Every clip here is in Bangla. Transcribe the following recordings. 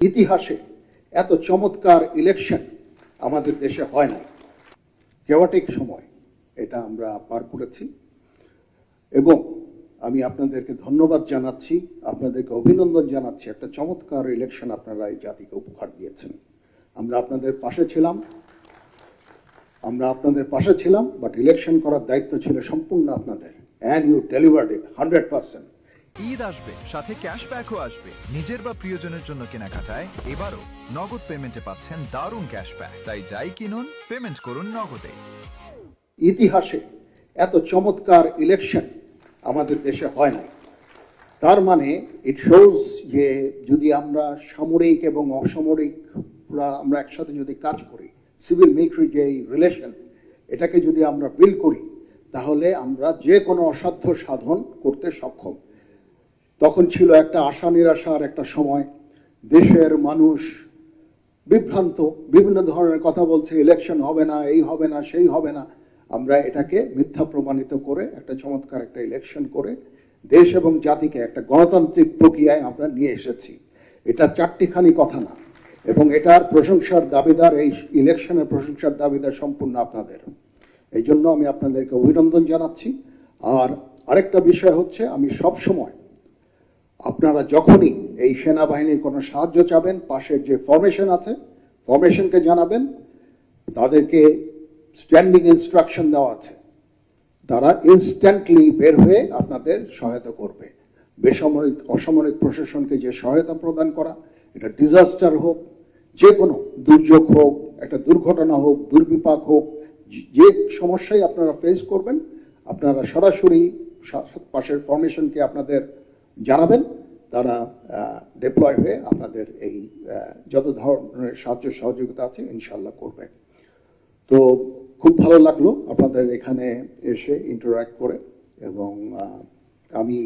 ইতিহাসে এত চমৎকার ইলেকশন আমাদের দেশে হয় না। কেওয়াটিক সময় এটা আমরা পার করেছি এবং আমি আপনাদেরকে ধন্যবাদ জানাচ্ছি, আপনাদেরকে অভিনন্দন জানাচ্ছি। একটা চমৎকার ইলেকশন আপনারা এই জাতিকে উপহার দিয়েছেন। আমরা আপনাদের পাশে ছিলাম, বাট ইলেকশন করার দায়িত্ব ছিল সম্পূর্ণ আপনাদের, অ্যান্ড ইউ ডেলিভার্ড ইট 100%। ঈদ আসবে, সাথে ক্যাশব্যাকও আসবে। নিজের বা প্রিয়জনের জন্য কেনাকাটায় এবারও নগদ পেমেন্টে পাচ্ছেন দারুণ ক্যাশব্যাক। তাই যাই কিনুন, পেমেন্ট করুন নগদে। ইতিহাসে এত চমৎকার ইলেকশন আমাদের দেশে হয় না। তার মানে ইট শোজ যে যদি আমরা সামরিক এবং অসামরিক আমরা একসাথে যদি কাজ করি, সিভিল মিলিটারি যে রিলেশন, এটাকে যদি আমরা বিল্ড করি, তাহলে আমরা যে কোনো অসাধ্য সাধন করতে সক্ষম। তখন ছিল একটা আশা নিরাশার একটা সময়, দেশের মানুষ বিভ্রান্ত, বিভিন্ন ধরনের কথা বলছে, ইলেকশন হবে না, এই হবে না, সেই হবে না। আমরা এটাকে মিথ্যা প্রমাণিত করে একটা চমৎকার একটা ইলেকশন করে দেশ এবং জাতিকে একটা গণতান্ত্রিক প্রক্রিয়ায় আমরা নিয়ে এসেছি। এটা চারটিখানি কথা না, এবং এটার প্রশংসার দাবিদার, এই ইলেকশনের প্রশংসার দাবিদার সম্পূর্ণ আপনাদের। এই জন্য আমি আপনাদেরকে অভিনন্দন জানাচ্ছি। আর আরেকটা বিষয় হচ্ছে, আমি সব সময় আপনারা যখনই এই সেনাবাহিনীর কোনো সাহায্য চাবেন, পাশের যে ফরমেশন আছে ফরমেশনকে জানাবেন, তাদেরকে স্ট্যান্ডিং ইনস্ট্রাকশন দেওয়া আছে, তারা ইনস্ট্যান্টলি বের হয়ে আপনাদের সহায়তা করবে। বেসামরিক অসামরিক প্রশাসনকে যে সহায়তা প্রদান করা, এটা ডিজাস্টার হোক, যে কোনো দুর্যোগ হোক, একটা দুর্ঘটনা হোক, দুর্বিপাক হোক, যে সমস্যাই আপনারা ফেস করবেন, আপনারা সরাসরি পাশের ফরমেশনকে আপনাদের জানাবেন, তারা ডিপ্লয় হয়ে আপনাদের এই যত ধরনের সাহায্য সহযোগিতা আছে ইনশাল্লাহ করবে। তো খুব ভালো লাগলো আপনাদের এখানে এসে ইন্টারঅ্যাক্ট করে, এবং আমি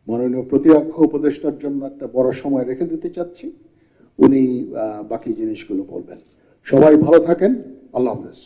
মাননীয় প্রতিরক্ষা উপদেষ্টার জন্য একটা বড় সময় রেখে দিতে চাচ্ছি, উনি বাকি জিনিসগুলো বলবেন। সবাই ভালো থাকেন, আল্লাহ হাফেজ।